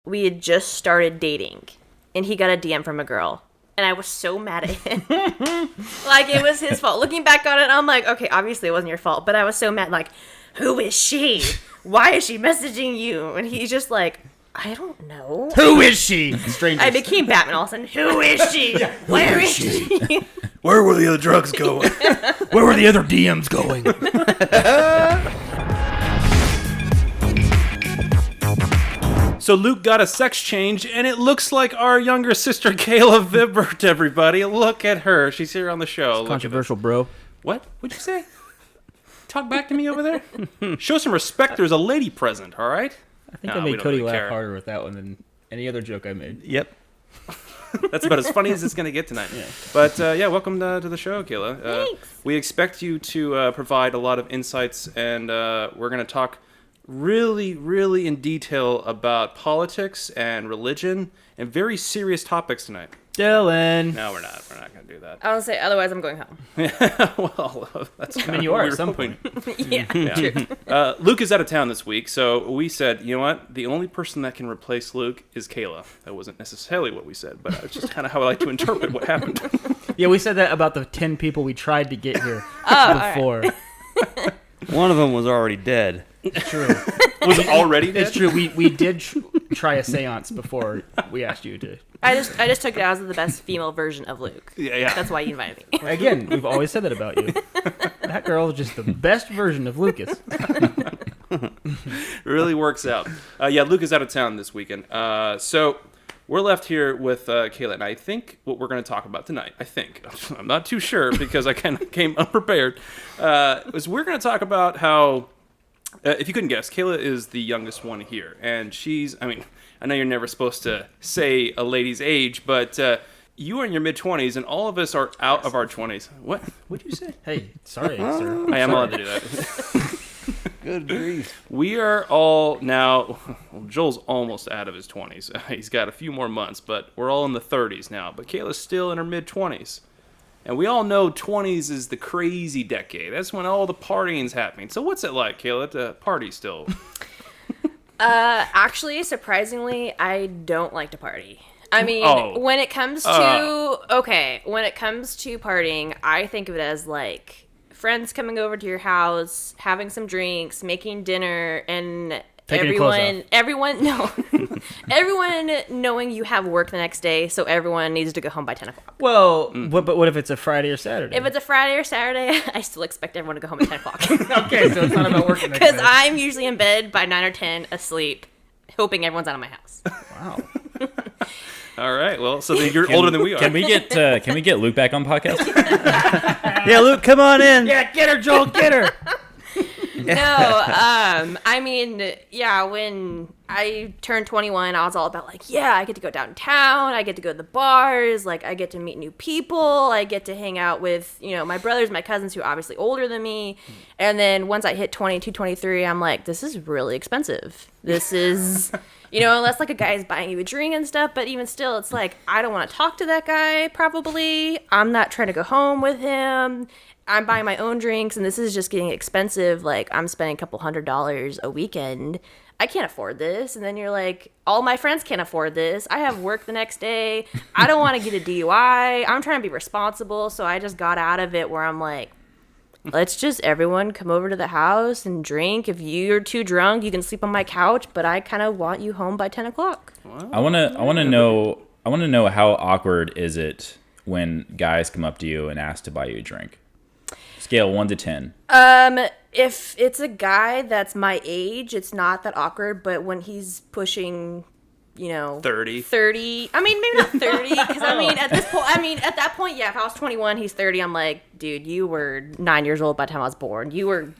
we had just started dating, and he got a DM from a girl. And I was so mad at him. Like, it was his fault. Looking back on it, I'm like, okay, obviously it wasn't your fault. But I was so mad, like, who is she? Why is she messaging you? And he's just like, I don't know. Who is she? Strangers. I became Batman all of a sudden. Who is she? Where is she? Where were the other drugs going? Where were the other DMs going? So Luke got a sex change, and it looks like our younger sister Kayla Vibert, everybody. Look at her. She's here on the show. Controversial, bro. What? What'd you say? Talk back to me over there? Show some respect. There's a lady present, all right? I think I made Cody laugh harder with that one than any other joke I made. Yep. That's about as funny as it's going to get tonight. Yeah. But, welcome to the show, Kayla. Thanks. We expect you to provide a lot of insights, and we're going to talk really, really in detail about politics and religion and very serious topics tonight. Dylan. No, we're not. We're not going to do that. I would say, otherwise I'm going home. Well, that's I mean, you are at some point. Yeah. True. Luke is out of town this week, so we said, you know what? The only person that can replace Luke is Kayla. That wasn't necessarily what we said, but it's just kind of how I like to interpret what happened. Yeah, we said that about the 10 people we tried to get here before. Right. One of them was already dead. True. Was it already dead? It's true. We did try a seance before we asked you to. I just took it as the best female version of Luke. Yeah. That's why you invited me. Again, we've always said that about you. That girl is just the best version of Lucas. It really works out. Luke is out of town this weekend. So we're left here with Kayla, and I think what we're going to talk about tonight, I'm not too sure because I kind of came unprepared, is we're going to talk about how, if you couldn't guess, Kayla is the youngest one here, and I know you're never supposed to say a lady's age, but you are in your mid-20s, and all of us are out of our 20s. What did you say? Hey, sorry, sir. I am allowed to do that. Good grief. We are all now, Joel's almost out of his 20s. He's got a few more months, but we're all in the 30s now. But Kayla's still in her mid-20s. And we all know 20s is the crazy decade. That's when all the partying's happening. So what's it like, Kayla, to party still? Actually, surprisingly, I don't like to party. I mean, when it comes to partying, I think of it as like friends coming over to your house, having some drinks, making dinner, and everyone knowing you have work the next day, so everyone needs to go home by 10 o'clock. Well, but what if it's a Friday or Saturday? If it's a Friday or Saturday, I still expect everyone to go home at 10 o'clock. Okay, so it's not about working the next day. Because I'm usually in bed by 9 or 10, asleep, hoping everyone's out of my house. Wow. All right, well, so then you're older than we are. Can we get Luke back on podcast? Yeah, Luke, come on in. Yeah, get her, Joel, get her. No, when I turned 21, I was all about like, I get to go downtown, I get to go to the bars, like I get to meet new people, I get to hang out with, my brothers, my cousins who are obviously older than me. And then once I hit 22, 23, I'm like, this is really expensive. This is, unless like a guy is buying you a drink and stuff, but even still, it's like, I don't want to talk to that guy probably. I'm not trying to go home with him. I'm buying my own drinks, and this is just getting expensive. Like, I'm spending a couple $100 a weekend. I can't afford this. And then you're like, all my friends can't afford this. I have work the next day. I don't want to get a DUI. I'm trying to be responsible. So I just got out of it where I'm like, let's just everyone come over to the house and drink. If you're too drunk, you can sleep on my couch, but I kind of want you home by 10 o'clock. Wow. I want to know how awkward is it when guys come up to you and ask to buy you a drink? Scale 1 to 10. If it's a guy that's my age, it's not that awkward. But when he's pushing, 30. I mean, maybe not 30, because at that point, if I was 21, he's 30. I'm like, dude, you were 9 years old by the time I was born.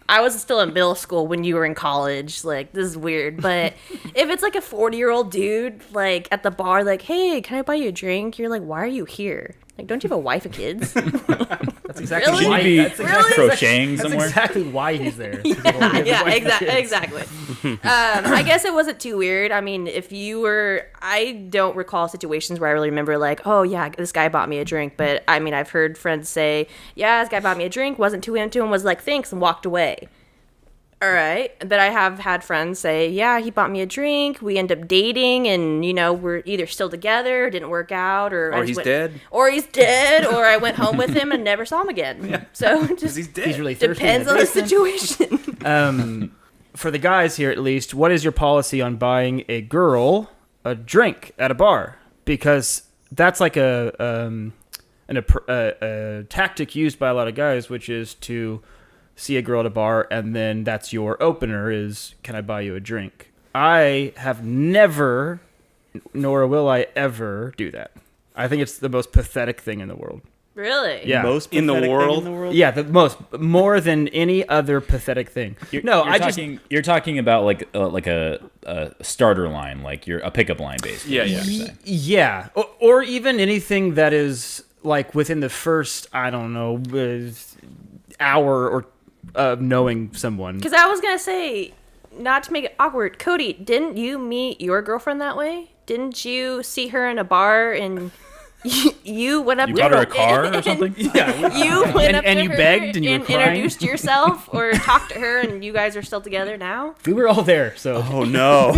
I was still in middle school when you were in college. Like, this is weird. But if it's like a 40-year-old dude, like at the bar, like, hey, can I buy you a drink? You're like, why are you here? Like, don't you have a wife and kids? That's exactly Really? why. Shouldn't That's you be exactly, crocheting that's somewhere? exactly why he's there. Exactly. I guess it wasn't too weird. I mean, I don't recall situations where I really remember like, oh yeah, this guy bought me a drink. But I mean, I've heard friends say, yeah, this guy bought me a drink, wasn't too into him, was like, thanks, and walked away. All right. But I have had friends say, yeah, he bought me a drink. We end up dating and, we're either still together, didn't work out, or Or he's dead. Or he's dead, or I went home with him and never saw him again. Yeah. So just He's dead. He's really thirsty. depends on the situation. For the guys here, at least, what is your policy on buying a girl a drink at a bar? Because that's like a tactic used by a lot of guys, which is to see a girl at a bar, and then that's your opener is, can I buy you a drink? I have never, nor will I ever do that. I think it's the most pathetic thing in the world. Really? Yeah. Most In the pathetic thing world? in the world? Yeah, more than any other pathetic thing. You're talking about like a starter line, like a pickup line, basically. Yeah, is what yeah. you're saying. Yeah, or even anything that is like within the first, I don't know, hour or of knowing someone. Because I was going to say, not to make it awkward, Cody, didn't you meet your girlfriend that way? Didn't you see her in a bar and you went up You to bought her a her car or something? Yeah, You went up and to you her begged and you were crying? introduced yourself or talked to her and you guys are still together now? we were all there. So Oh no.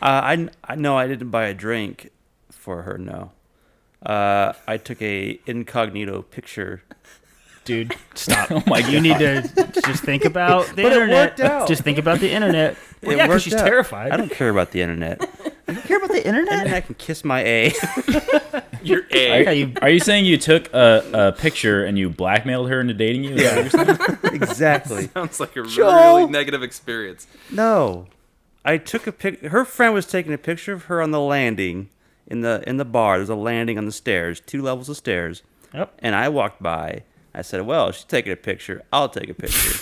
I no, I didn't buy a drink for her. No, I took a incognito picture. dude, stop. Oh my You need to just think about the But it internet. worked out. Just think about the internet. Well, It yeah, 'cause worked she's out. terrified. I don't care about the internet. You care about the internet? Internet can kiss my A. You're A. Yeah, you, Are you saying you took a picture and you blackmailed her into dating you? Is that what you're saying? Exactly. Sounds like a Joel. really negative experience. No, I took a pic. Her friend was taking a picture of her on the landing in the bar. There's a landing on the stairs, 2 levels of stairs. Yep. And I walked by. I said, "Well, she's taking a picture. I'll take a picture."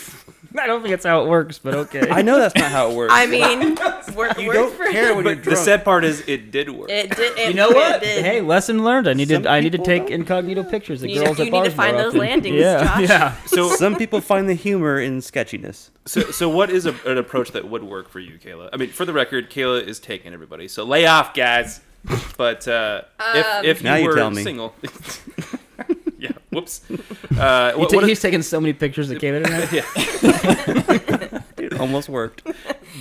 I don't think that's how it works, but okay. I know that's not how it works. I mean, you don't care when you're But the drunk. sad part is it did work. it did. You know what? It did. Hey, lesson learned. I need Some to people take don't. incognito pictures of You need girls to- at you need to bars more find those often. landings, Yeah, Josh. yeah. So, Some people find the humor in sketchiness. so what is an approach that would work for you, Kayla? I mean, for the record, Kayla is taking everybody, so lay off, guys. But if Now you you were tell me. single, yeah, whoops. What He's taking so many pictures of Kayla tonight. It almost worked.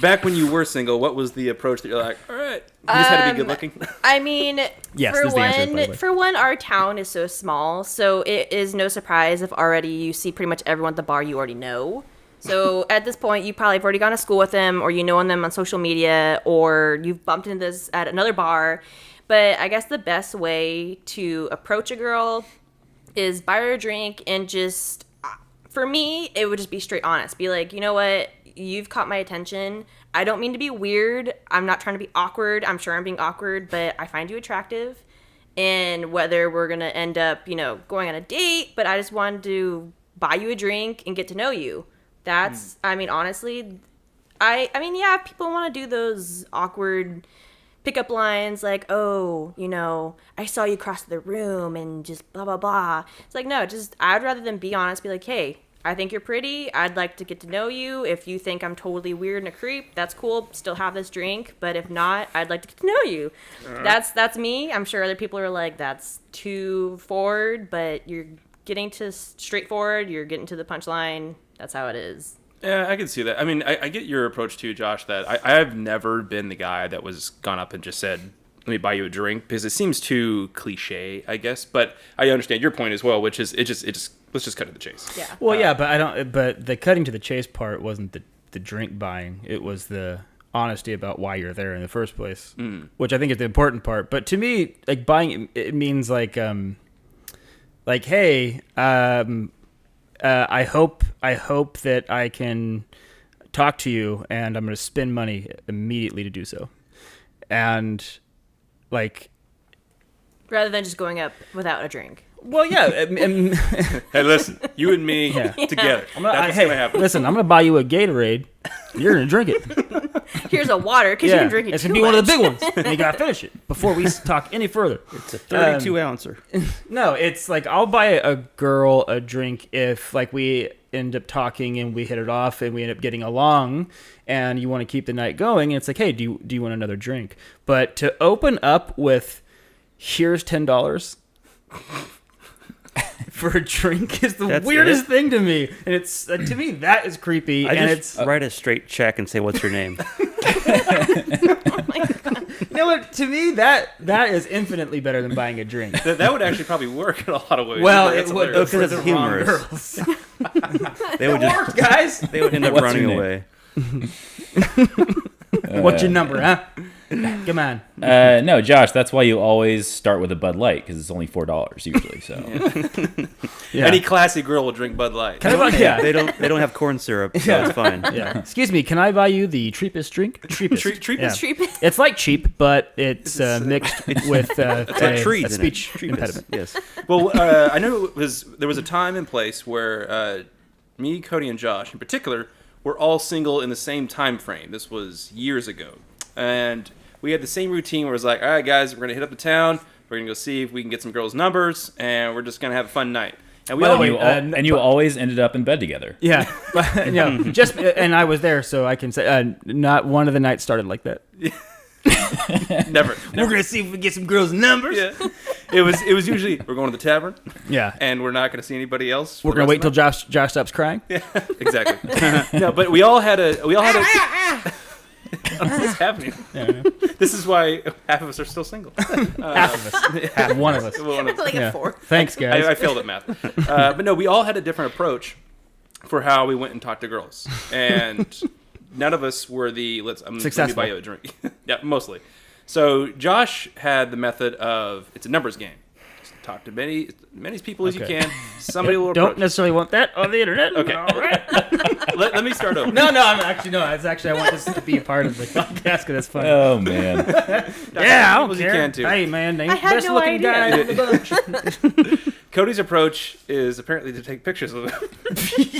back when you were single, what was the approach that you're like, all right, you just had to be good looking? I mean, Yes, for is the answer, by the way. one, for one, our town is so small, so it is no surprise if already you see pretty much everyone at the bar you already know. So at this point, you probably have already gone to school with them, or you know them on social media, or you've bumped into this at another bar. But I guess the best way to approach a girl is buy her a drink and just, for me, it would just be straight honest. Be like, you know what? You've caught my attention. I don't mean to be weird. I'm not trying to be awkward. I'm sure I'm being awkward, but I find you attractive. And whether we're going to end up, going on a date, but I just wanted to buy you a drink and get to know you. That's, I mean, honestly, I mean, yeah, people want to do those awkward pickup lines like, oh, I saw you cross the room and just blah, blah, blah. It's like, no, just, I'd rather than be honest, be like, hey, I think you're pretty. I'd like to get to know you. If you think I'm totally weird and a creep, that's cool. Still have this drink. But if not, I'd like to get to know you. That's me. I'm sure other people are like, that's too forward, but you're getting to straightforward. You're getting to the punchline. That's how it is. Yeah, I can see that. I mean, I get your approach too, Josh, that I've never been the guy that was gone up and just said, let me buy you a drink, because it seems too cliche, I guess. But I understand your point as well, which is it just let's just cut to the chase. Yeah. Well, yeah, but I don't. But the cutting to the chase part wasn't the drink buying. It was the honesty about why you're there in the first place, which I think is the important part. But to me, like buying, it means like hey, I hope that I can talk to you, and I'm going to spend money immediately to do so, and like. Rather than just going up without a drink. Well, yeah. Hey, listen, you and me Yeah. together. That's what's hey, gonna happen. listen, I'm going to buy you a Gatorade. You're going to drink it. Here's a water, because you're drinking it's too gonna be one of the much. big ones. And you got to finish it before we talk any further. It's a 32 ouncer. No, it's like I'll buy a girl a drink if like we end up talking and we hit it off and we end up getting along and you want to keep the night going. And it's like, hey, do you want another drink? But to open up with, here's $10 for a drink is the That's weirdest it? thing to me, and it's to me that is creepy. I and just write a straight check and say, "What's your name?" you know what? To me, that is infinitely better than buying a drink. That would actually probably work in a lot of ways. Well, That's it would hilarious. for Because the it's wrong humorous. girls. They would just Worked, guys. they would end up What's running your name? away. What's your number, huh? Come on. No, Josh, that's why you always start with a Bud Light because it's only $4 usually. So Yeah. Any classy girl will drink Bud Light. Can I buy, yeah. They don't have corn syrup, so it's fine. Yeah. Excuse me, can I buy you the cheapest drink? Cheapest. Cheapest? Yeah. Treat It's like cheap, but it's mixed with like trees a in it. speech Trees. impediment. Yes. Well, I know there was a time and place where me, Cody, and Josh in particular were all single in the same time frame. This was years ago. And we had the same routine where it was like, all right, guys, we're going to hit up the town. We're going to go see if we can get some girls' numbers, and we're just going to have a fun night. And we By the all way, and you always ended up in bed together. Yeah, but, just and I was there, so I can say not one of the nights started like that. never. We're gonna see if we get some girls' numbers. Yeah. It was usually we're going to the tavern, Yeah, and we're not going to see anybody else. we're gonna wait till Josh stops crying. Exactly. No, but we all had a. What's happening? This is why half of us are still single. Half of us, one of us. One of- like Yeah. a 4. Thanks, guys. I failed at math. But no, we all had a different approach for how we went and talked to girls. And none of us were the, let me Successful. buy you a drink. Yeah, mostly. So Josh had the method of, it's a numbers game. Just talk to many people as you Okay. can. Somebody will Don't approach. necessarily want that on the internet. Okay. All right. Let me start over. No, I'm actually no. It's actually I want this to be a part of the podcast because that's fun. Oh man. Yeah, I don't as you care. can too. Hey, man, the I had best no looking idea. guy in the bunch. Cody's approach is apparently to take pictures of them.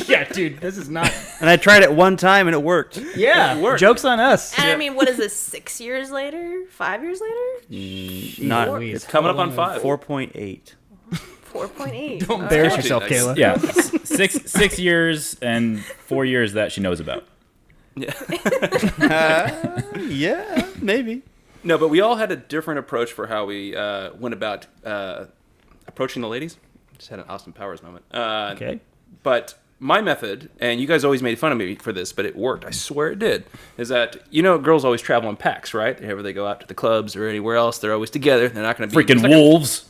Yeah, dude, this is not. And I tried it one time and it worked. Yeah, It worked. jokes on us. And I mean, what is this? 6 years later? 5 years later? Not Louise. It's coming up on 5. 4.8. 4.8. Don't embarrass Okay. yourself, Nice. Kayla. Yeah, 6 years and 4 years that she knows about. Yeah, maybe. No, but we all had a different approach for how we went about approaching the ladies. Just had an Austin Powers moment. Okay. But my method, and you guys always made fun of me for this, but it worked. I swear it did. Is that girls always travel in packs, right? Whenever they go out to the clubs or anywhere else, they're always together. They're not going to be Freaking wolves.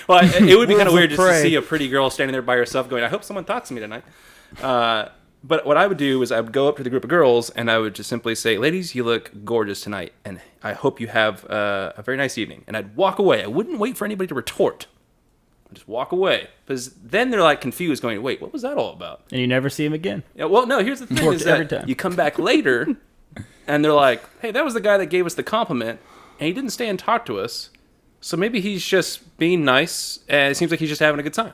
Well, it would be kind of Wolves weird of just to prey. see a pretty girl standing there by herself, going, "I hope someone talks to me tonight." But what I would do is I would go up to the group of girls and I would just simply say, "Ladies, you look gorgeous tonight, and I hope you have a very nice evening." And I'd walk away. I wouldn't wait for anybody to retort. I'd just walk away, because then they're like confused, going, "Wait, what was that all about?" And you never see him again. Yeah, well, no. Here's the thing: Worked is every that time. you come back later, and they're like, "Hey, that was the guy that gave us the compliment, and he didn't stay and talk to us. So maybe he's just being nice, and it seems like he's just having a good time."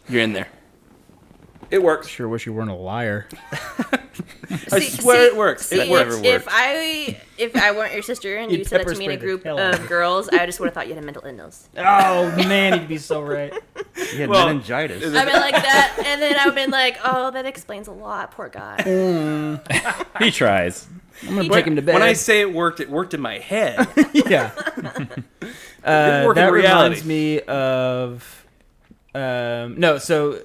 You're in there. It works. Sure wish you weren't a liar. I swear it works. See, It works. if I weren't your sister and you You'd said that pepper to me in a spray the group hell out of of girls, I just would have thought you had a mental illness. Oh man, you'd be so right. He had Well, meningitis. I've been like that, and then I've been like, oh, that explains a lot. Poor guy. He tries. I'm gonna take him to bed. When I say it worked in my head. yeah. Didn't work in That reality. reminds me of no. So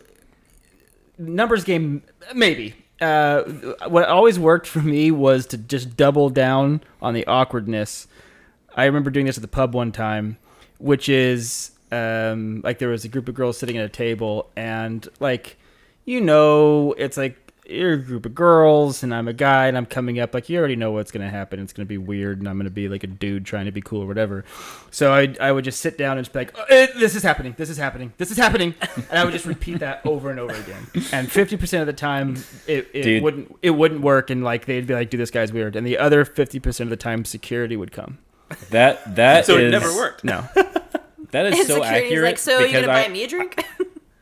numbers game maybe. What always worked for me was to just double down on the awkwardness. I remember doing this at the pub one time, which is like there was a group of girls sitting at a table, and like it's like you're a group of girls and I'm a guy and I'm coming up, like you already know what's going to happen. It's going to be weird and I'm going to be like a dude trying to be cool or whatever. So I would just sit down and just be like, this is happening. This is happening. This is happening. And I would just repeat that over and over again. And 50% of the time it wouldn't work. And like, they'd be like, dude, this guy's weird. And the other 50% of the time security would come. That So is- it never worked. No. That is And so security's accurate. like, so you because gonna buy me a drink?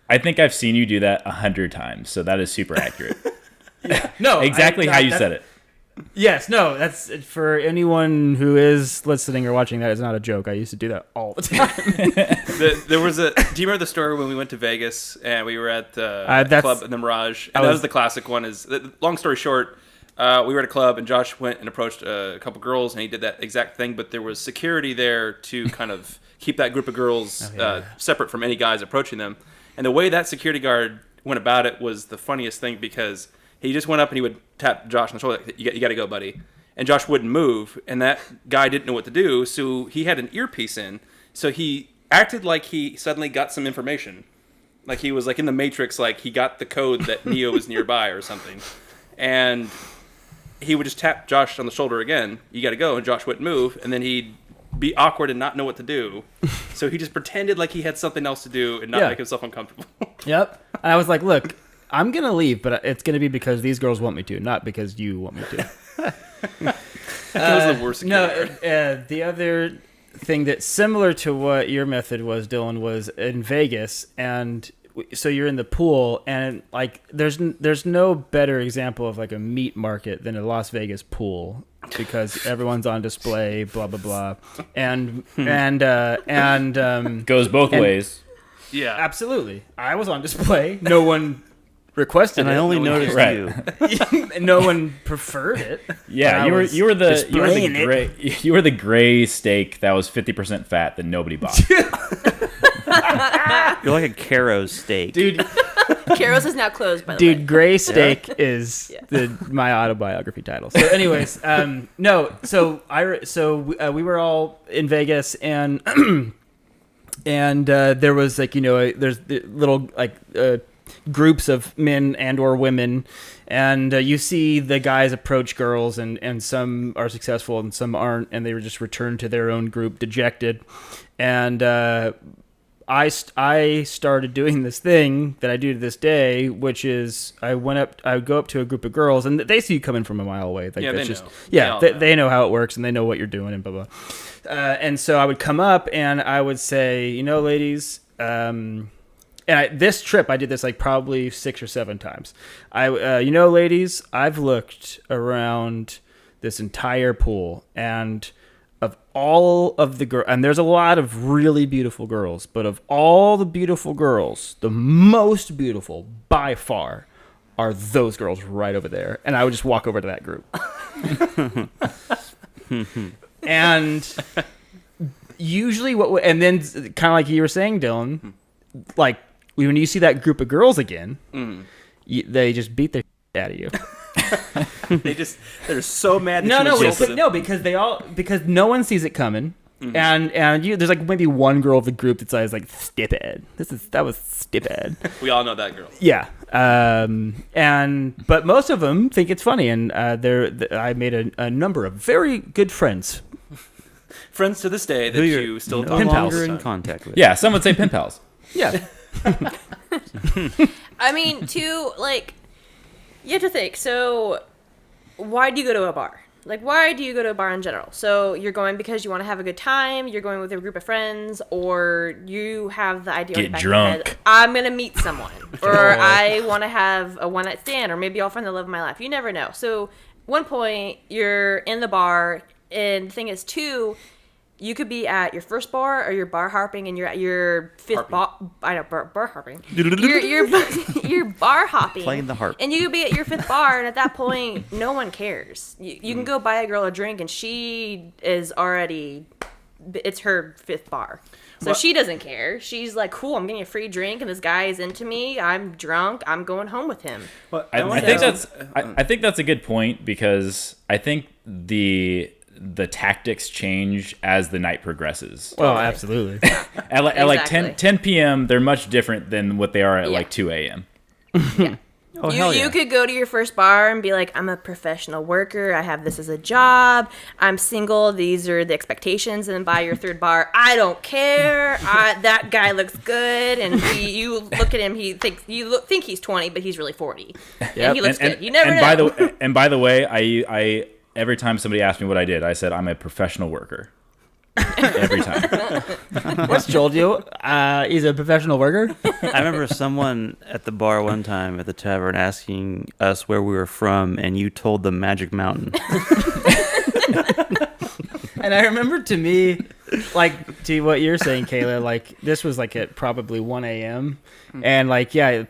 I think I've seen you do that 100 times, so that is super accurate. No. Exactly how you said it. Yes. No, that's for anyone who is listening or watching. That is not a joke. I used to do that all the time. There was a. Do you remember the story when we went to Vegas and we were at the That's- club in the Mirage? I And that was- was the classic one. Long story short, we were at a club, and Josh went and approached a couple girls, and he did that exact thing, but there was security there to kind of keep that group of girls separate from any guys approaching them. And the way that security guard went about it was the funniest thing, because he just went up and he would tap Josh on the shoulder, like, you got to go, buddy. And Josh wouldn't move, and that guy didn't know what to do, so he had an earpiece in. So he acted like he suddenly got some information. Like he was like in the Matrix, like he got the code that Neo was nearby or something. And he would just tap Josh on the shoulder again, you got to go, and Josh wouldn't move, and then he'd be awkward and not know what to do. So he just pretended like he had something else to do and not make himself uncomfortable. Yep. And I was like, look, I'm going to leave, but it's going to be because these girls want me to, not because you want me to. That was the worst. The other thing that's similar to what your method was, Dylan, was in Vegas, and so you're in the pool, and like there's no better example of like a meat market than a Las Vegas pool, because everyone's on display, blah blah blah, and Goes both ways. Yeah, absolutely. I was on display. No one requested and it. I only noticed you. No one preferred it. Yeah, you were the gray steak that was 50% fat that nobody bought. You're like a Caro steak. Dude, Caro's is now closed, by the way. Dude, Gray Steak is my autobiography title. So, anyways, we were all in Vegas, and there was like there's little like groups of men and or women, and you see the guys approach girls, and some are successful and some aren't, and they were just returned to their own group dejected, and I started doing this thing that I do to this day, which is I would go up to a group of girls, and they see you coming from a mile away. Like, yeah, they know how it works, and they know what you're doing, and blah blah. And so I would come up and I would say, ladies, this trip I did this like probably 6 or 7 times. Ladies, I've looked around this entire pool, and of all of the girls, and there's a lot of really beautiful girls, but of all the beautiful girls, the most beautiful by far are those girls right over there. And I would just walk over to that group. And usually and then kind of like you were saying, Dylan, like when you see that group of girls again, they just beat the out of you. They're so mad. Because no one sees it coming, and there's like maybe one girl of the group that says like stupid. That was stupid. We all know that girl. Yeah, but most of them think it's funny, and I made a number of very good friends. Friends to this day that you still no longer in contact with. Yeah, some would say pen pals. Yeah. I mean, you have to think. So, why do you go to a bar? Like, why do you go to a bar in general? So, you're going because you want to have a good time, you're going with a group of friends, or you have the idea get drunk. I'm going to meet someone, or I want to have a one-night stand, or maybe I'll find the love of my life. You never know. So, one point, you're in the bar, and the thing is, too, you could be at your first bar, or you're bar hopping, and you're at your fifth bar. I know, bar hopping. You're bar hopping. Playing the harp. And you could be at your fifth bar, and at that point, no one cares. You can go buy a girl a drink, and she is already, it's her fifth bar. So she doesn't care. She's like, cool, I'm getting a free drink, and this guy is into me. I'm drunk. I'm going home with him. Well, I think that's a good point, because I think the tactics change as the night progresses. Well, absolutely. At like 10 p.m., they're much different than what they are at like 2 a.m. Yeah. You could go to your first bar and be like, I'm a professional worker. I have this as a job. I'm single. These are the expectations. And then by your third bar, I don't care. That guy looks good. And you look at him. You think he's 20, but he's really 40. Yep. And he looks good. You never know. By the way, I every time somebody asked me what I did, I said I'm a professional worker. Every time. What's Joel do? He's a professional worker. I remember someone at the bar one time at the tavern asking us where we were from, and you told them Magic Mountain. And I remember, to me, like, to what you're saying, Kayla, like, this was like at probably 1 a.m. And like, yeah,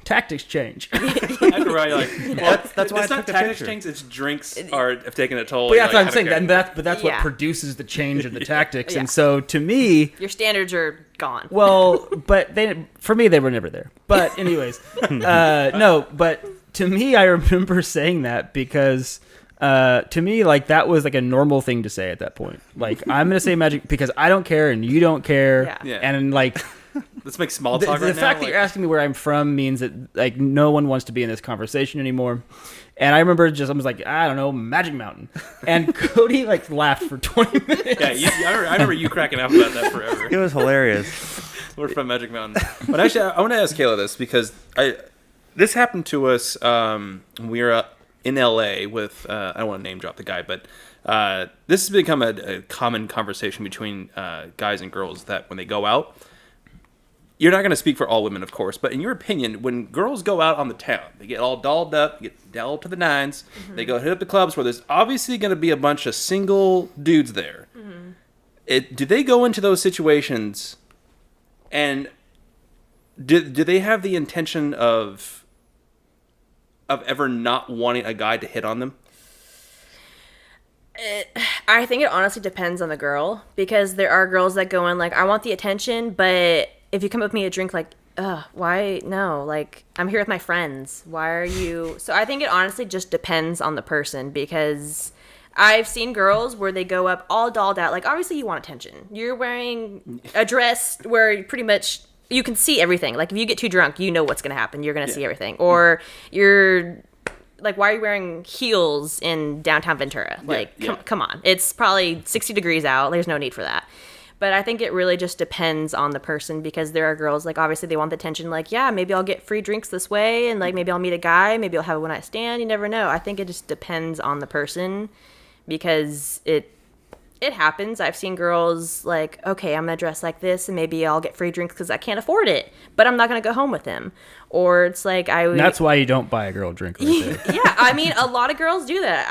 tactics change. After a while, you're like, well, that's why it's I not took the tactics picture. change, it's drinks have taken a toll. But You're that's like, what I'm I saying. don't care. But that's what Yeah. produces the change in the tactics. Yeah. And so to me, Your standards are gone. well, but for me, they were never there. But anyways, no, but to me, I remember saying that because to me, like, that was like a normal thing to say at that point. Like, I'm going to say magic because I don't care and you don't care. Yeah. Yeah. And like, Let's make small the, talk the right now. fact that like- you're asking me where I'm from means that like no one wants to be in this conversation anymore. And I remember I was like, I don't know, Magic Mountain. And Cody like laughed for 20 minutes. Yeah, I remember you cracking up about that forever. It was hilarious. We're from Magic Mountain. But actually, I want to ask Kayla this because this happened to us when we were in LA with, I don't want to name drop the guy, but this has become a common conversation between guys and girls that when they go out, you're not going to speak for all women, of course, but in your opinion, when girls go out on the town, they get all dolled up, get dolled to the nines, they go hit up the clubs where there's obviously going to be a bunch of single dudes there. Do they go into those situations and do they have the intention of ever not wanting a guy to hit on them? I think it honestly depends on the girl because there are girls that go in like, I want the attention, but if you come up with me a drink, like, why? No, like, I'm here with my friends. Why are you? So I think it honestly just depends on the person because I've seen girls where they go up all dolled out. Like, obviously you want attention. You're wearing a dress where pretty much you can see everything. Like, if you get too drunk, you know what's going to happen. You're going to see everything. Or you're... Like, why are you wearing heels in downtown Ventura? Like, come on. It's probably 60 degrees out. There's no need for that. But I think it really just depends on the person because there are girls, like, obviously they want the attention. Like, yeah, maybe I'll get free drinks this way. And, like, maybe I'll meet a guy. Maybe I'll have a one-night stand. You never know. I think it just depends on the person because it happens. I've seen girls like, okay, I'm going to dress like this and maybe I'll get free drinks because I can't afford it. But I'm not going to go home with him. Or it's like That's why you don't buy a girl a drink right there. Yeah, I mean, a lot of girls do that.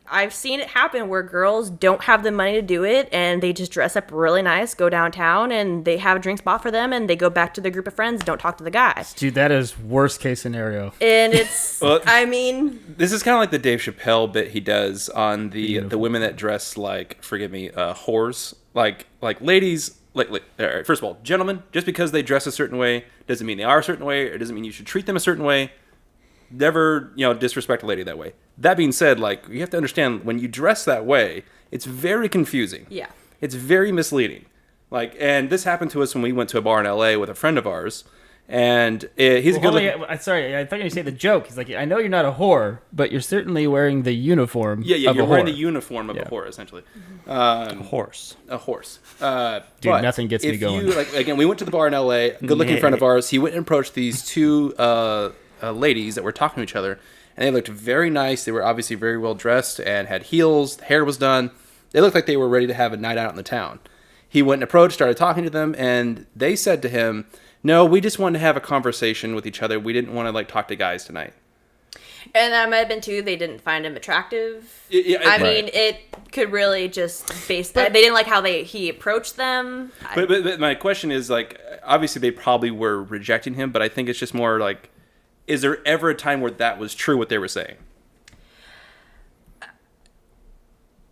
I've seen it happen where girls don't have the money to do it, and they just dress up really nice, go downtown, and they have drinks bought for them, and they go back to their group of friends, don't talk to the guy. Dude, that is worst case scenario. And it's, Well, I mean, This is kind of like the Dave Chappelle bit he does on the women that dress like, forgive me, whores. Like ladies, all right, first of all, gentlemen, just because they dress a certain way doesn't mean they are a certain way, or doesn't mean you should treat them a certain way. Never, disrespect a lady that way. That being said, like, you have to understand when you dress that way, it's very confusing. yeah. It's very misleading. Like, and this happened to us when we went to a bar in LA with a friend of ours, and he's a good looking. Sorry, I thought you say the joke. He's like, I know you're not a whore, but you're certainly wearing the uniform. Yeah, of you're a wearing whore. the uniform of a Yeah. whore, essentially. Horse. A horse. Dude, but nothing gets me if going. You, like, again, we went to the bar in LA. Good-looking friend of ours. He went and approached these two ladies that were talking to each other, and they looked very nice. They were obviously very well dressed and had heels. The hair was done. They looked like they were ready to have a night out in the town. He went and approached, started talking to them, and they said to him, "No, we just wanted to have a conversation with each other. We didn't want to like talk to guys tonight." And that might have been too, they didn't find him attractive. I mean, it could really just they didn't like how he approached them. But my question is, like, obviously they probably were rejecting him, but I think it's just more like, is there ever a time where that was true, what they were saying?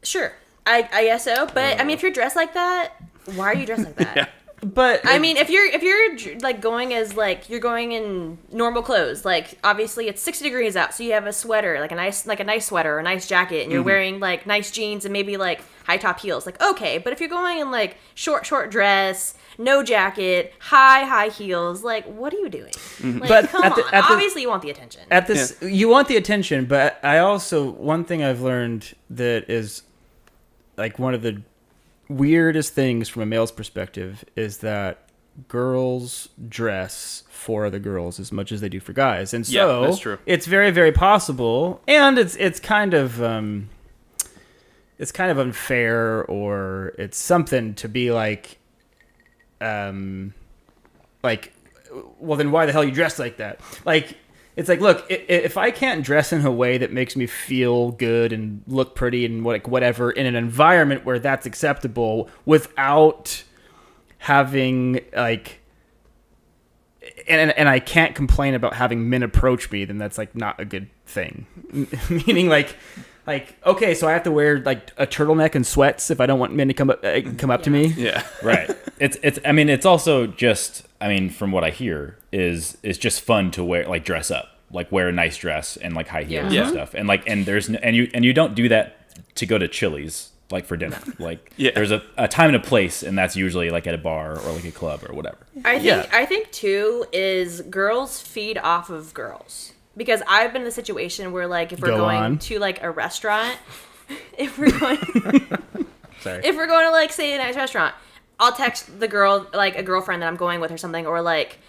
Sure. I guess so. But, I mean, if you're dressed like that, why are you dressed like that? Yeah. But I mean, if you're like going as like you're going in normal clothes, like obviously it's 60 degrees out, so you have a sweater, like a nice sweater, or a nice jacket, and you're wearing like nice jeans and maybe like high top heels, like okay. But if you're going in like short dress, no jacket, high heels, like what are you doing? Like, But come at the- on, at the- obviously you want the attention. at this, you want the attention, but I also, one thing I've learned that is like one of the weirdest things from a male's perspective is that girls dress for other girls as much as they do for guys, and so Yeah, that's true. it's very, very possible, and it's kind of unfair, or it's something to be like, well, then why the hell are you dressed like that? Like, it's like, look, if I can't dress in a way that makes me feel good and look pretty and whatever in an environment where that's acceptable without having, like, and I can't complain about having men approach me, then that's like not a good thing. Meaning like okay, so I have to wear like a turtleneck and sweats if I don't want men to come up to me. Yeah. Right. It's also just, from what I hear is just fun to wear, like dress up, like wear a nice dress and like high heels Yeah. and stuff. And like, and there's, and you don't do that to go to Chili's, like for dinner. Like there's a time and a place, and that's usually like at a bar or like a club or whatever. I think too is girls feed off of girls. Because I've been in a situation where, like, if we're going to, like, a restaurant, if we're going to, like, say, a nice restaurant, I'll text the girl, like, a girlfriend that I'm going with or something, or, like,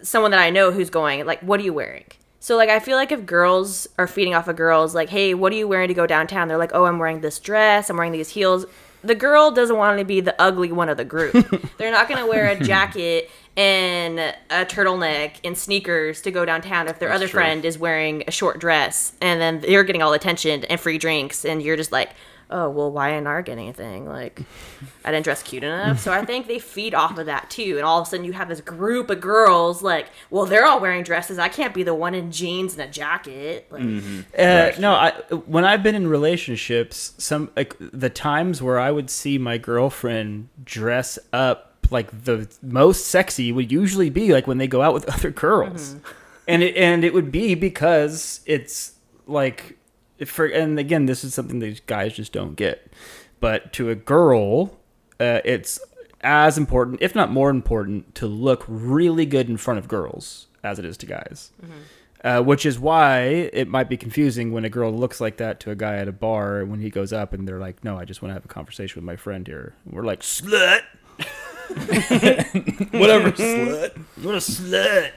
someone that I know who's going, like, what are you wearing? So, like, I feel like if girls are feeding off of girls, like, hey, what are you wearing to go downtown? They're like, oh, I'm wearing this dress, I'm wearing these heels. The girl doesn't want to be the ugly one of the group. They're not going to wear a jacket and a turtleneck and sneakers to go downtown if their other friend is wearing a short dress, and then you're getting all attention and free drinks, and you're just like, oh, well, why aren't I getting anything? Like, I didn't dress cute enough. So I think they feed off of that too, and all of a sudden you have this group of girls like, well, they're all wearing dresses. I can't be the one in jeans and a jacket. Like, No, when I've been in relationships, some like the times where I would see my girlfriend dress up like the most sexy would usually be like when they go out with other girls, and it would be because it's like and again, this is something these guys just don't get, but to a girl, it's as important, if not more important, to look really good in front of girls as it is to guys. Which is why it might be confusing when a girl looks like that to a guy at a bar when he goes up and they're like, no, I just want to have a conversation with my friend here. And we're like, slut. Whatever, slut. What a slut.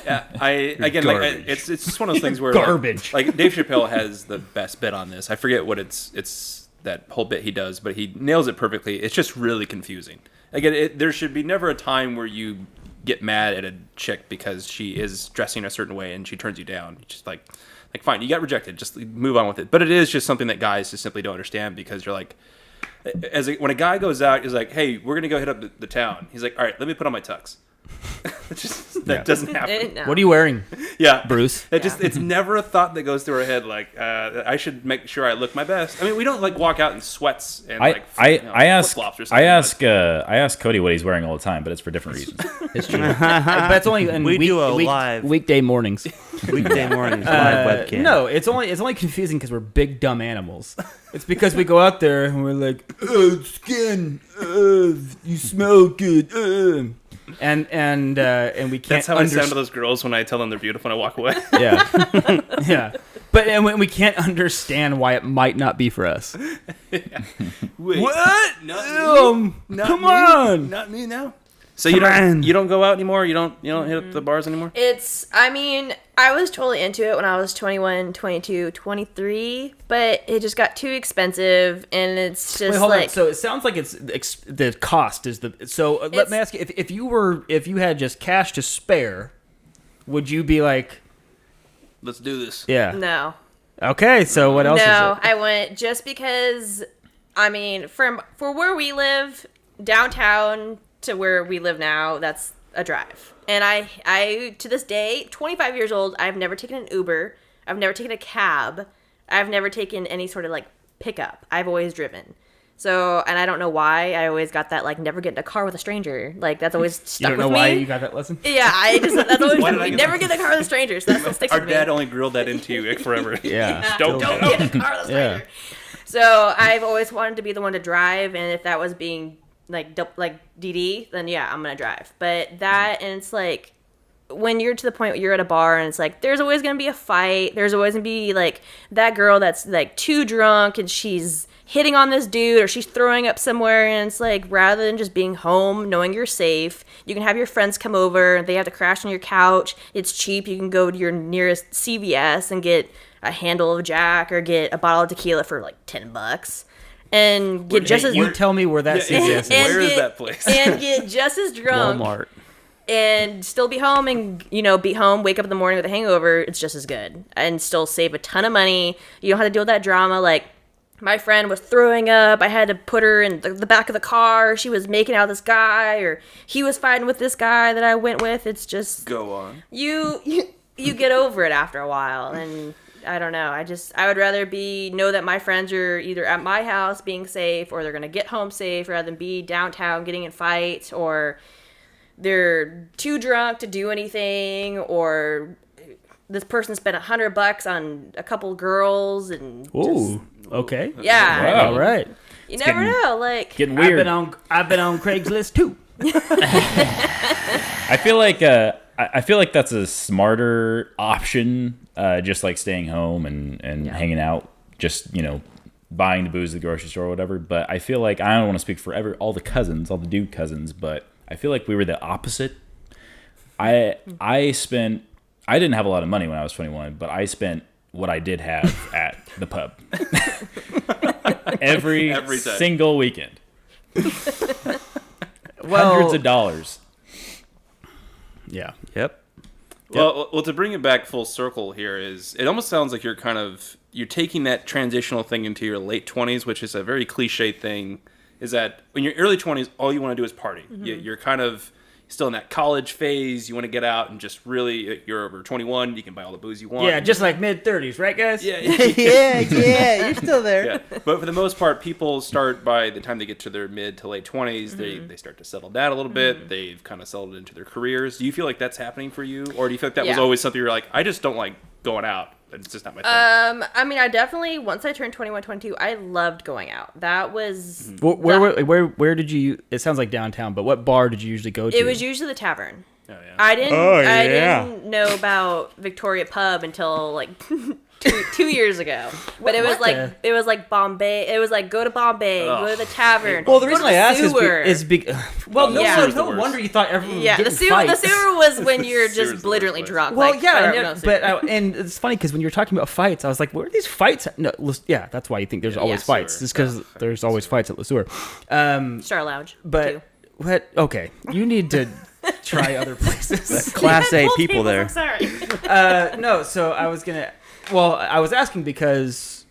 Yeah, it's just one of those things where Garbage. Like Dave Chappelle has the best bit on this. I forget what it's that whole bit he does, but he nails it perfectly. It's just really confusing. Again, there should be never a time where you get mad at a chick because she is dressing a certain way and she turns you down. It's just like fine, you got rejected. Just move on with it. But it is just something that guys just simply don't understand, because you're like, when a guy goes out, he's like, hey, we're gonna go hit up the town. He's like, all right, let me put on my tux. That doesn't happen. no. What are you wearing? Yeah, Bruce? It's never a thought that goes through our head like, I should make sure I look my best. I mean, we don't like walk out in sweats and I ask flip-flops or something. I ask Cody what he's wearing all the time, but it's for different reasons. It's true. But it's only in live weekday mornings. weekday mornings live webcam. No, it's only confusing because we're big dumb animals. It's because we go out there and we're like, oh, skin, you smell good, and we can't. That's how I sound to those girls when I tell them they're beautiful and I walk away. Yeah, yeah. But we can't understand why it might not be for us. Wait, What? Not me. Come on. Not me now. So you don't go out anymore? You don't hit up the bars anymore? I was totally into it when I was 21, 22, 23, but it just got too expensive, and it's just Wait, hold like... on. So it sounds like it's the cost is the... So let me ask you, if you had just cash to spare, would you be like... Let's do this. Yeah. No. Okay, so what else is it? No, I went just because, for where we live, downtown to where we live now, that's a drive. And I to this day, 25 years old, I've never taken an Uber. I've never taken a cab. I've never taken any sort of like pickup. I've always driven. So, and I don't know why, I always got that like never get in a car with a stranger. Like that's always stuck with me. You don't know why you got that lesson? Yeah, that's always stuck with me. Never get in the car with a stranger. So that sticks Our with me. dad only grilled that into you forever. Yeah. Don't Get in the car with a stranger. So I've always wanted to be the one to drive, and if that was being like DD, then yeah, I'm gonna drive. But that, and it's like when you're to the point where you're at a bar and it's like there's always gonna be a fight. There's always gonna be like that girl that's like too drunk and she's hitting on this dude or she's throwing up somewhere, and it's like rather than just being home knowing you're safe, you can have your friends come over, they have to crash on your couch, it's cheap, you can go to your nearest CVS and get a handle of Jack or get a bottle of tequila for like $10 and get just as You tell me where that CVS is. Where is that place? and get just as drunk Walmart. and still be home and be home, wake up in the morning with a hangover. It's just as good and still save a ton of money. You don't have to deal with that drama. Like my friend was throwing up. I had to put her in the back of the car. She was making out with this guy, or he was fighting with this guy that I went with. It's just Go on. you get over it after a while, and I don't know. I would rather know that my friends are either at my house being safe, or they're gonna get home safe, rather than be downtown getting in fights, or they're too drunk to do anything, or this person spent $100 on a couple girls and Ooh, okay. yeah. Wow. All right. You never know. Like, Getting weird. I've been on Craigslist too. I feel like that's a smarter option, just like staying home and hanging out, just buying the booze at the grocery store or whatever. But I feel like I don't want to speak for all the dude cousins, but I feel like we were the opposite. I didn't have a lot of money when I was 21, but I spent what I did have at the pub every single weekend. Hundreds of dollars. Yeah. Yep. Well, to bring it back full circle here it almost sounds like you're taking that transitional thing into your late 20s, which is a very cliche thing, is that when you're early 20s, all you want to do is party. Mm-hmm. You're kind of still in that college phase. You want to get out and just really, you're over 21, you can buy all the booze you want. Yeah, just like mid-30s, right, guys? Yeah. yeah, you're still there. Yeah. But for the most part, people start by the time they get to their mid to late 20s, Mm-hmm. they start to settle down a little bit. They've kind of settled into their careers. Do you feel like that's happening for you? Or do you feel like that was Yeah. always something you're like, I just don't like going out. It's just not my thing. I mean, I definitely, once I turned 21, 22, I loved going out. That was... Where did you? It sounds like downtown, but what bar did you usually go to? It was usually the tavern. Oh, yeah. I didn't. Oh, I yeah. didn't know about Victoria Pub until like two years ago. But it was like Bombay. It was like go to Bombay, go to the tavern. Well, the go reason to I ask sewer. is because no, Yeah. Sewer's the no worst. wonder you thought everyone yeah, was the getting sewer. The fights. sewer was when you're Sewer's just the belligerently worst drunk. Well, like, yeah, I know sewer. and it's funny because when you were talking about fights, I was like, where are these fights? No, yeah, that's why you think there's always sewer. fights. Just because there's always fights at Le Sewer. Star Lounge. But too. what? Okay, you need to try other places. Class A Full people tables, there. I'm sorry. No, so I was gonna. Well, I was asking because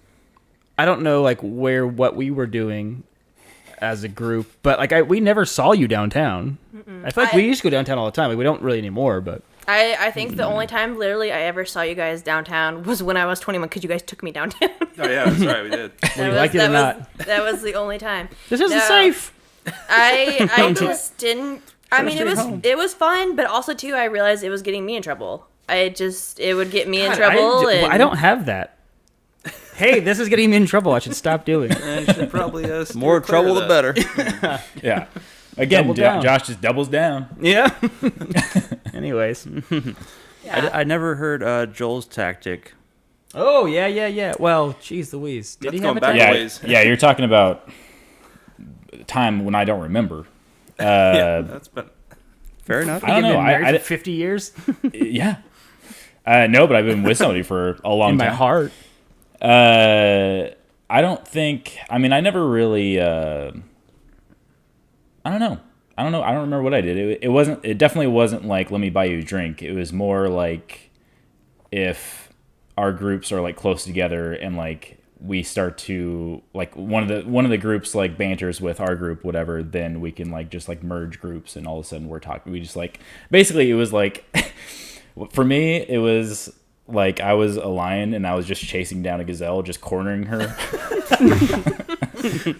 I don't know like what we were doing as a group, but like we never saw you downtown. I feel like we used to go downtown all the time. Like, we don't really anymore, but I think the only time literally I ever saw you guys downtown was when I was 21 because you guys took me downtown. Oh, yeah, that's right, we did. whether you like it or not, That was the only time. this isn't No. safe. I just didn't. I mean, stayed home. it was fun, but also too, I realized it was getting me in trouble. It would get me in God, trouble. I don't have that. Hey, this is getting me in trouble. I should stop doing it. I should probably More trouble, the better. Yeah. Again, Double down. Josh just doubles down. Yeah. Anyways. Yeah. I never heard Joel's tactic. Oh, yeah. Well, geez Louise. Did That's he going have a back tactic? a ways. Yeah, you're talking about time when I don't remember. Yeah, that's been... Fair enough. I don't You've know. been married I for 50 years? yeah. No, but I've been with somebody for a long In time. my heart. I don't think. I mean, I never really. I don't know. I don't remember what I did. It wasn't. It definitely wasn't like, let me buy you a drink. It was more like, if our groups are like close together and like we start to like one of the groups like banters with our group, whatever, then we can like just like merge groups, and all of a sudden we're talking. We just like, basically it was like for me it was like I was a lion and I was just chasing down a gazelle, just cornering her.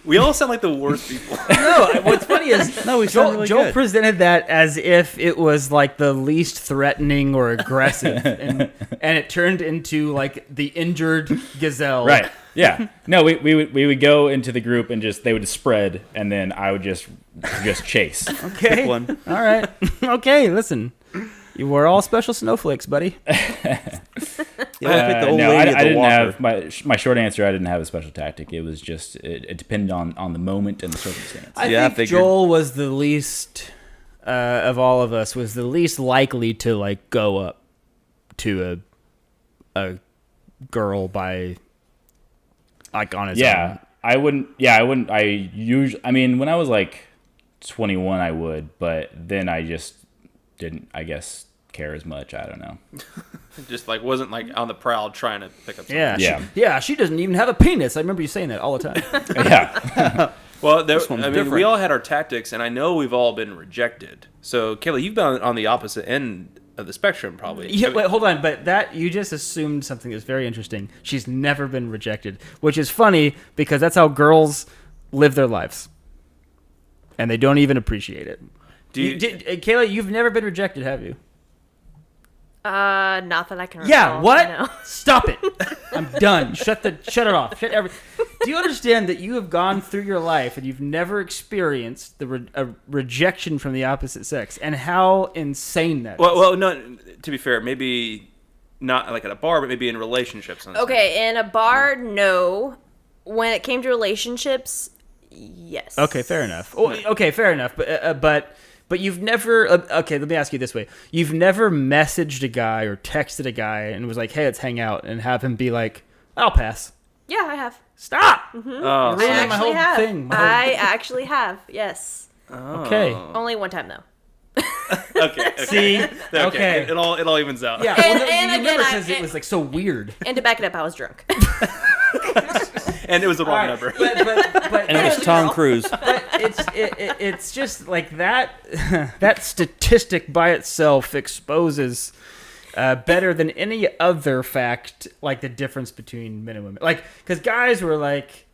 We all sound like the worst people. No, what's funny is No, we sound really Joel good. presented that as if it was like the least threatening or aggressive, and it turned into like the injured gazelle. Right. Yeah. No, we would go into the group and they would spread, and then I would just chase. Okay. Pick one. All right. Okay. Listen, we're all special snowflakes, buddy. You always pick the old No, lady I at the didn't walker. have my short answer. I didn't have a special tactic. It was just it depended on the moment and the circumstance. I Yeah, I think figured. Joel was the least of all of us was the least likely to like go up to a girl by like on his Yeah, own. I wouldn't. Yeah, I wouldn't. I mean, when I was like 21, I would, but then I just didn't. I guess care as much. I don't know. Just like wasn't like on the prowl trying to pick up something. Yeah. She doesn't even have a penis. I remember you saying that all the time. Yeah. Well, one's we different. all had our tactics, and I know we've all been rejected. So, Kayla, you've been on the opposite end of the spectrum, probably. Yeah, wait, hold on. But that you just assumed something that's very interesting. She's never been rejected, which is funny because that's how girls live their lives, and they don't even appreciate it. Kayla, you've never been rejected, have you? Not that I can recall. Yeah, what? No. Stop it. I'm done. Shut it off. Do you understand that you have gone through your life and you've never experienced a rejection from the opposite sex, and how insane that is? Well, no. To be fair, maybe not like at a bar, but maybe in relationships. Okay, in a bar, no. When it came to relationships, yes. Okay, fair enough. Okay, fair enough. But you've never. Okay, let me ask you this way: you've never messaged a guy or texted a guy and was like, "Hey, let's hang out," and have him be like, "I'll pass." Yeah, I have. Stop. Oh, You're ruining my whole thing. I actually have. Yes. Okay. Only one time though. okay. See. Okay. It all evens out. Yeah. And you again, remember because it was like so weird. And to back it up, I was drunk. And it was the wrong number. But And it was Tom Cruise. But it's just like that. That statistic by itself exposes better than any other fact, like the difference between men and women. Like, because guys were like,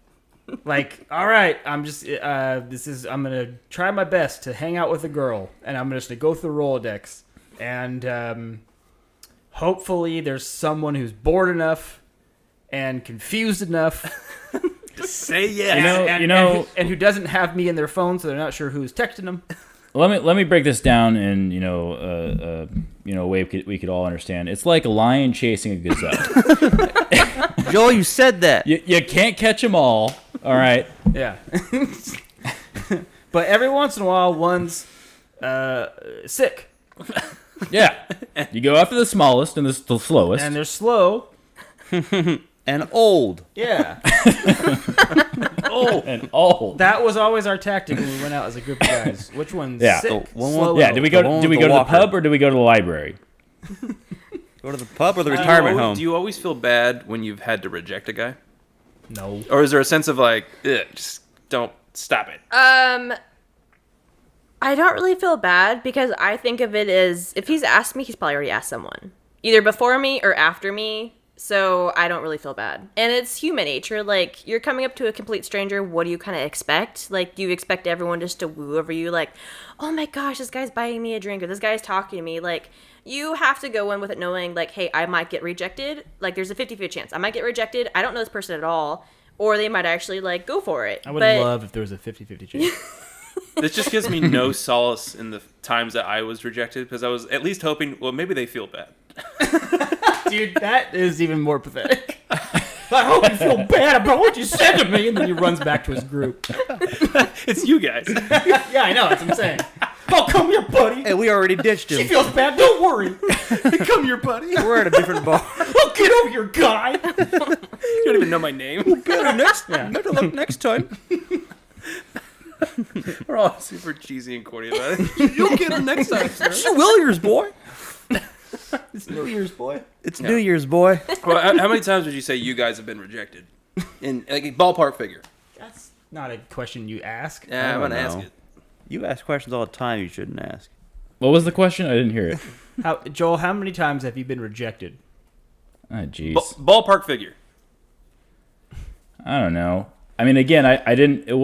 all right, I'm gonna try my best to hang out with a girl, and I'm just gonna go through the Rolodex, and hopefully there's someone who's bored enough and confused enough. Say yes. And who doesn't have me in their phone, so they're not sure who's texting them. Let me break this down in a way we could all understand. It's like a lion chasing a gazelle. Joel, you said that. You can't catch them all. All right. Yeah. But every once in a while, one's sick. Yeah. You go after the smallest and the slowest. And they're slow. And old. Yeah. And old. That was always our tactic when we went out as a group of guys. Which one's Yeah. sick? One- Yeah. Did we go The one to with the walker. pub or did we go to the library? Go to the pub or the retirement home. Do you always feel bad when you've had to reject a guy? No. Or is there a sense of like, just don't stop it? I don't really feel bad because I think of it as if he's asked me, he's probably already asked someone, either before me or after me. So I don't really feel bad. And it's human nature. Like, you're coming up to a complete stranger. What do you kind of expect? Like, do you expect everyone just to woo over you? Like, oh my gosh, this guy's buying me a drink, or this guy's talking to me. Like, you have to go in with it knowing, like, hey, I might get rejected. Like, there's a 50-50 chance. I might get rejected. I don't know this person at all. Or they might actually, like, go for it. I would love if there was a 50-50 chance. This just gives me no solace in the times that I was rejected, because I was at least hoping, well, maybe they feel bad. Dude, that is even more pathetic. I hope you feel bad about what you said to me. And then he runs back to his group. It's you guys. Yeah, I know. That's what I'm saying. Oh, come here, buddy. Hey, we already ditched She him. feels bad. Don't worry. Come here, buddy. We're at a different bar. Oh, get over here, guy. You don't even know my name. Better look next time. We're all super cheesy and corny about it. You'll get her next time, sir. It's New Year's, boy. It's New Year's, boy. It's New Year's, boy. Well, how many times would you say you guys have been rejected? In like a ballpark figure. That's not a question you ask. Yeah, I'm don't gonna ask know. it. You ask questions all the time you shouldn't ask. What was the question? I didn't hear it. Joel, how many times have you been rejected? Oh, jeez. Ballpark figure. I don't know. I mean, again, I didn't have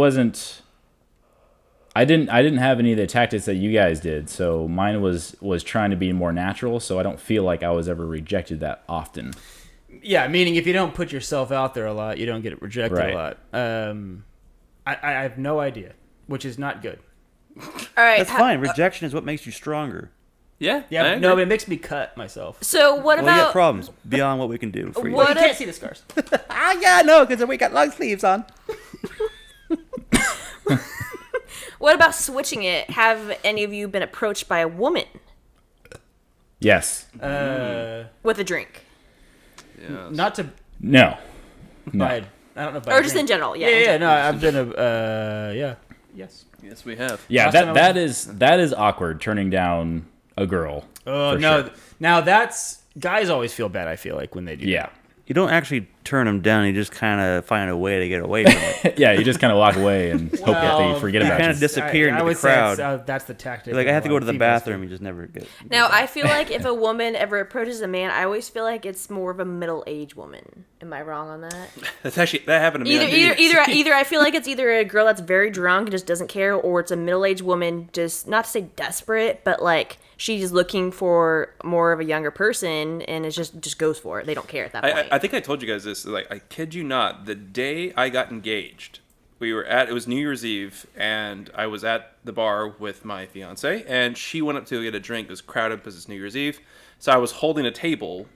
any of the tactics that you guys did, so mine was trying to be more natural, so I don't feel like I was ever rejected that often. Yeah, meaning if you don't put yourself out there a lot, you don't get rejected Right. a lot. I have no idea, which is not good. All right. That's fine. Rejection is what makes you stronger. Yeah. Yeah, I no, agree. but it makes me cut myself. So what Well, you got about problems beyond what we can do for you. What you if- can't see the scars. Yeah, no, because we got long sleeves on. what about switching it? Have any of you been approached by a woman Yes. with a drink? Not to No. buy. I don't know. By Or a just drink. in general, yeah. Yeah, no, I've been yeah. Yes. Yes, we have. Yeah, Last time I that is awkward. Turning down a girl. Oh for no! sure. Now that's guys always feel bad. I feel like when they do. Yeah. You don't actually turn them down. You just kind of find a way to get away from it. Yeah, you just kind of walk away and hope that they forget about kind you. of disappear into the would say crowd. that's the tactic. You're like, I have to go to the females bathroom. You just never get. Now, I feel like if a woman ever approaches a man, I always feel like it's more of a middle-aged woman. Am I wrong on that? That happened to me. Either I feel like it's either a girl that's very drunk and just doesn't care, or it's a middle-aged woman just not to say desperate, but like she's looking for more of a younger person and it just goes for it. They don't care at that point. I think I told you guys this. Like, I kid you not. The day I got engaged, it was New Year's Eve, and I was at the bar with my fiance, and she went up to get a drink. It was crowded because it's New Year's Eve, so I was holding a table,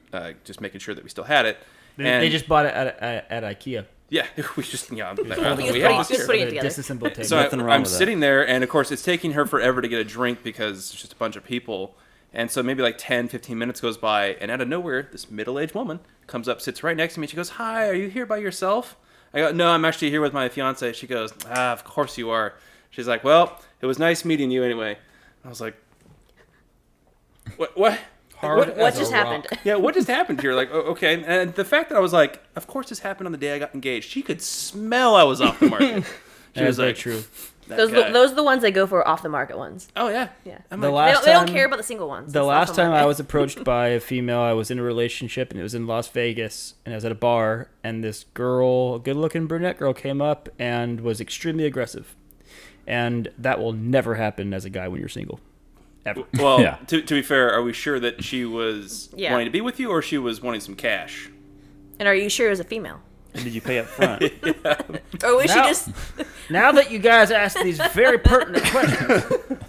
just making sure that we still had it. They just bought it at IKEA. Yeah, we just we had putting it together. Disassembled table. So Nothing wrong I'm with that. sitting there, and of course, it's taking her forever to get a drink because it's just a bunch of people. And so maybe like 10, 15 minutes goes by, and out of nowhere, this middle-aged woman comes up, sits right next to me. She goes, "Hi, are you here by yourself?" I go, "No, I'm actually here with my fiance." She goes, "Of course you are." She's like, "Well, it was nice meeting you anyway." I was like, "What? What just happened? Yeah, what just happened here?" Like, okay. And the fact that I was like, of course this happened on the day I got engaged. She could smell I was off the market. She was very like, true. Those are the ones they go for off the market ones. "Oh yeah, Yeah. I'm The like, last They don't time- care about the single ones. The It's last off the time I market. was approached by a female, I was in a relationship, and it was in Las Vegas, and I was at a bar, and this girl, a good-looking brunette girl, came up and was extremely aggressive. And that will never happen as a guy when you're single. Ever. Well, Yeah. to be fair, are we sure that she was Yeah. wanting to be with you, or she was wanting some cash? And are you sure it was a female? And did you pay up front? Or was she Now- just... Now that you guys asked these very pertinent questions,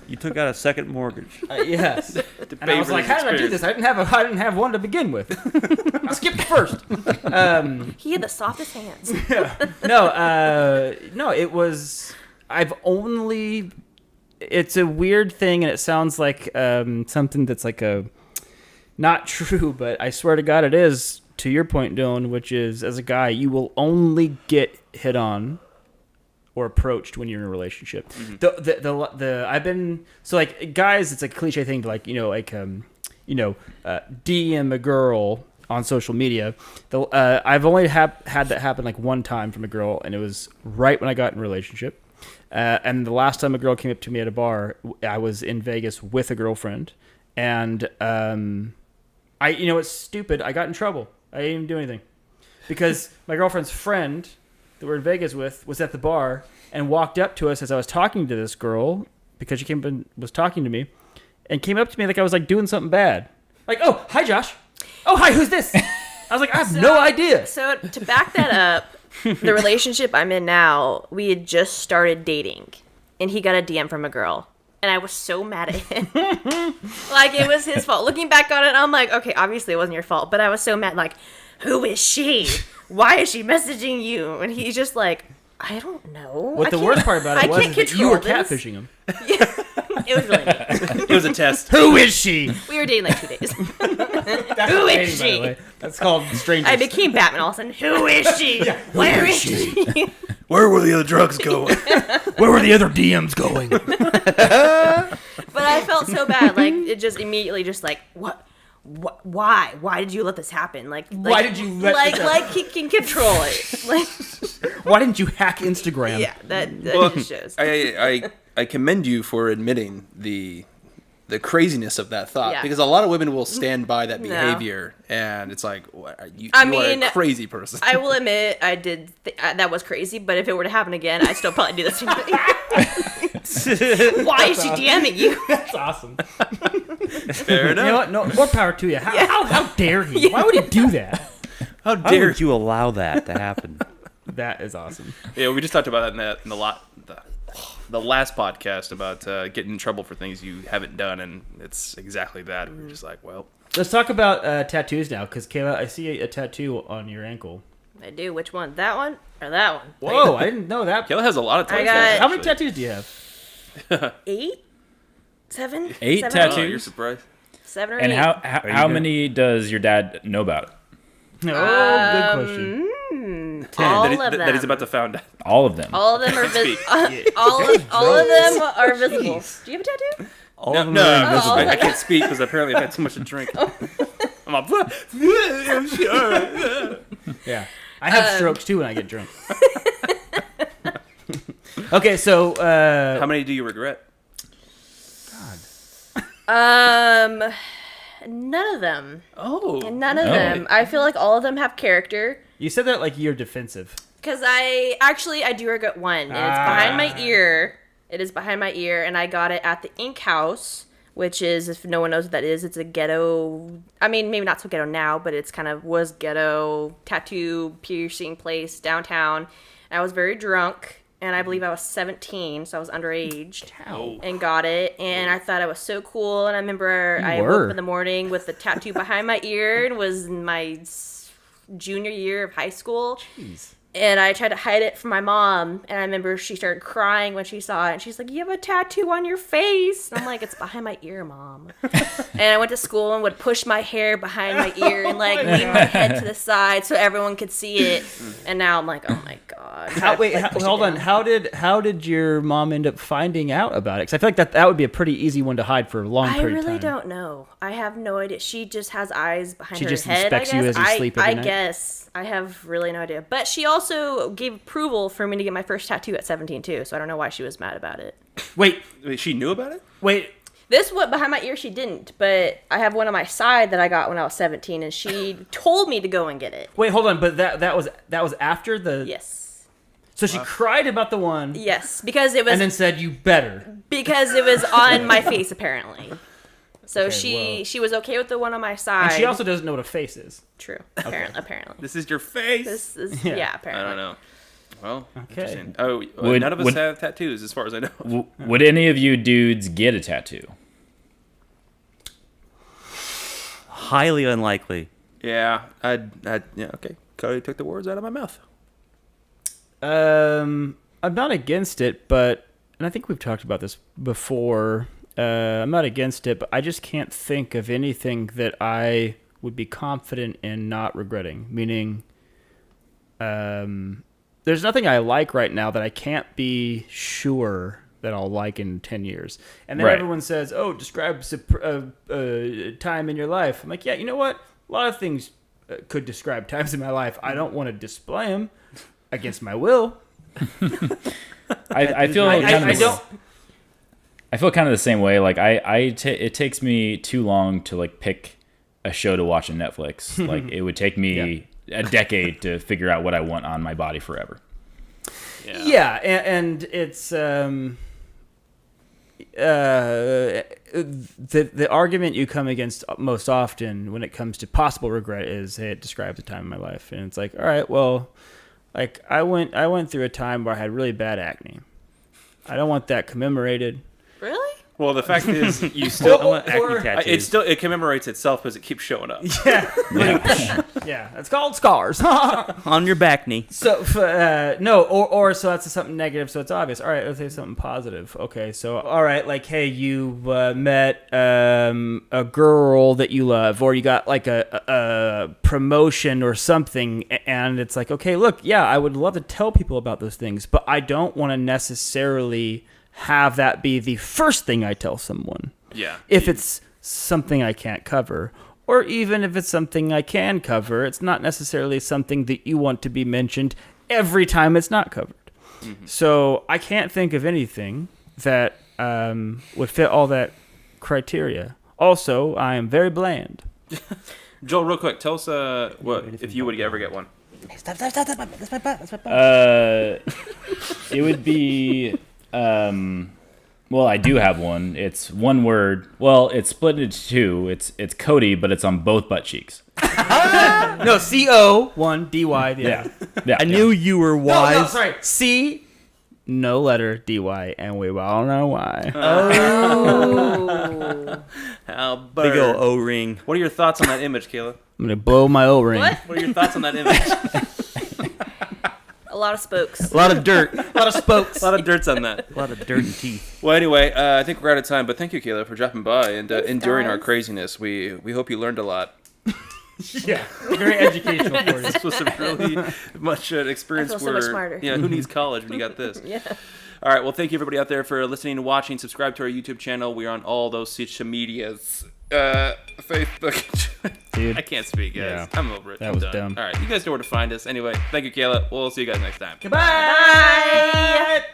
You took out a second mortgage. yes. To And pay I was for like, this how did I do experience. this? I didn't have one to begin with. I skipped first. He had the softest hands. No, it was. I've only. It's a weird thing, and it sounds like something that's like a not true, but I swear to God, it is. To your point, Dylan, which is as a guy, you will only get hit on or approached when you're in a relationship. I've been so like guys. It's a cliche thing to like DM a girl on social media. I've only had that happen like one time from a girl, and it was right when I got in a relationship. And the last time a girl came up to me at a bar, I was in Vegas with a girlfriend, and it's stupid. I got in trouble. I didn't even do anything because my girlfriend's friend that we're in Vegas with was at the bar and walked up to us as I was talking to this girl because she came up and was talking to me and came up to me like I was like doing something bad. Like, "Oh, hi, Josh. Oh, hi, who's this?" I was like, "I have no idea." So to back that up, the relationship I'm in now, we had just started dating, and he got a DM from a girl, and I was so mad at him. Like, it was his fault. Looking back on it, I'm like, okay, obviously it wasn't your fault, but I was so mad. Like, who is she? Why is she messaging you? And he's just like, I don't know. What the worst part about it was can't is that you were control this. catfishing him. It was really me. It was a test. Who is she? We were dating like 2 days. That's Who dating, is by the she? way. That's called strangers. I became Batman all of a sudden. Who is she? Where is she? Where were the other drugs going? Where were the other DMs going? But I felt so bad. Like, it just immediately just like, what? Why? Why did you let this happen? Why did you let this happen? Like he can control it. Like, Why didn't you hack Instagram? yeah, that Well, just shows. I commend you for admitting the craziness of that thought, Yeah. because a lot of women will stand by that No. behavior, and it's like, you I are mean, a crazy person. I will admit I did that was crazy, but if it were to happen again, I'd still probably do the same thing. Why is she DMing you? That's awesome. Fair You know enough. what? No, more power to you. How dare he? Why would he do that? How How dare would you allow that to happen? That is awesome. Yeah, we just talked about that in the last podcast about getting in trouble for things you haven't done, and it's exactly that. We're just like, well, Let's talk about tattoos now, because Kayla, I see a tattoo on your ankle. I do. Which one? That one or that one? Whoa, I didn't know that. Kayla has a lot of tattoos. got- How many actually. tattoos do you have? 8, 7, 8 7 tattoos? Oh, you're surprised? 7 or 8. And how you how gonna- many does your dad know about it? Oh, good question. All that, of them. that he's about to find out. All of them. All of them are Speak. all of them are visible. Do you have a tattoo? All of them No, are invisible. I can't speak because apparently I've had too much to drink. I'm like, I'm sure. Yeah. I have strokes too when I get drunk. Okay, so How many do you regret? None of them. Oh. None of them. I feel like all of them have character. you said that like you're defensive. Because I do regret one. And it's behind my ear. It is behind my ear, and I got it at the Ink House, which is, if no one knows what that is, it's a ghetto. I mean, maybe not so ghetto now, but it's kind of was ghetto tattoo piercing place downtown. And I was very drunk, and I believe I was 17, so I was underage, and got it. And I thought it was so cool. And I remember I woke up in the morning with the tattoo behind my ear, and was in my junior year of high school. Jeez. And I tried to hide it from my mom, and I remember she started crying when she saw it, and she's like, "You have a tattoo on your face." And I'm like, "It's behind my ear, Mom." And I went to school and would push my hair behind my ear and like lean my head to the side so everyone could see it. And now I'm like, "Oh my god." Hold on. How did your mom end up finding out about it? Because I feel like that would be a pretty easy one to hide for a long I period of time. really don't know. I have no idea. She just has eyes behind She her just head. inspects you as you sleep every I night? guess. I have really no idea. But she also gave approval for me to get my first tattoo at 17 too. So I don't know why she was mad about it. Wait. She knew about it? Wait. This one behind my ear, she didn't. But I have one on my side that I got when I was 17, and she told me to go and get it. Wait. Hold on. But that was after the. Yes. So she cried about the one. Yes, because it was And then said, "You better." because it was on my face apparently. So Okay, she was okay with the one on my side. And she also doesn't know what a face is. True. Apparently. This is your face? This is Yeah. I apparently. don't know. Well, Okay. interesting. Oh, Would- none of us would- have tattoos as far as I know. Would any of you dudes get a tattoo? Highly unlikely. Yeah, yeah, okay. Cody took the words out of my mouth. I'm not against it, but and I think we've talked about this before. I'm not against it, but I just can't think of anything that I would be confident in not regretting. Meaning, there's nothing I like right now that I can't be sure that I'll like in 10 years. And then Right. everyone says, "Oh, describe a time in your life." I'm like, yeah, you know what? A lot of things could describe times in my life. I don't want to display them against my will. I feel I don't. I feel kind of the same way. Like it takes me too long to like pick a show to watch on Netflix. Like it would take me a decade to figure out what I want on my body forever. Yeah, and it's the argument you come against most often when it comes to possible regret is, hey, it describes a time in my life, and it's like, all right, well, like I went through a time where I had really bad acne. I don't want that commemorated. Really? Well, the fact is, you still. I want acne Or- tattoos. It commemorates itself because it keeps showing up. Yeah, yeah, it's called scars. On your back knee. So no, or so that's something negative, so it's obvious. All right, let's say something positive. Okay, so all right, like, hey, you met a girl that you love, or you got like a promotion or something, and it's like, okay, look, yeah, I would love to tell people about those things, but I don't want to necessarily have that be the first thing I tell someone. Yeah. If it's something I can't cover, or even if it's something I can cover, it's not necessarily something that you want to be mentioned every time it's not covered. Mm-hmm. So I can't think of anything that would fit all that criteria. Also, I am very bland. Joel, real quick, tell us what if you would ever get one. Stop. That's my butt. That's my butt. It would be. Well, I do have one. It's one word. Well, it's split into two. It's Cody, but it's on both butt cheeks. No, C-O-1-D-Y. Yeah. I knew you were wise. No, sorry. C, no letter, D-Y, and we all know why. Oh. How Big ol' O-ring. What are your thoughts on that image, Kayla? I'm going to blow my O-ring. What are your thoughts on that image? A lot of spokes. A lot of dirt. A lot of spokes. A lot of dirt's on that. A lot of dirt and teeth. Well, anyway, I think we're out of time, but thank you, Kayla, for dropping by and enduring our guys. craziness. We hope you learned a lot. Yeah, very educational for you. This was a really much experience I feel so where, much smarter. who needs college when you got this? Yeah. All right. Well, thank you everybody out there for listening and watching. Subscribe to our YouTube channel. We're on all those social medias. Facebook. Dude. I can't speak, guys. Yeah. I'm over it. That I'm was done. dumb. All right. You guys know where to find us. Anyway, thank you, Kayla. We'll see you guys next time. Bye.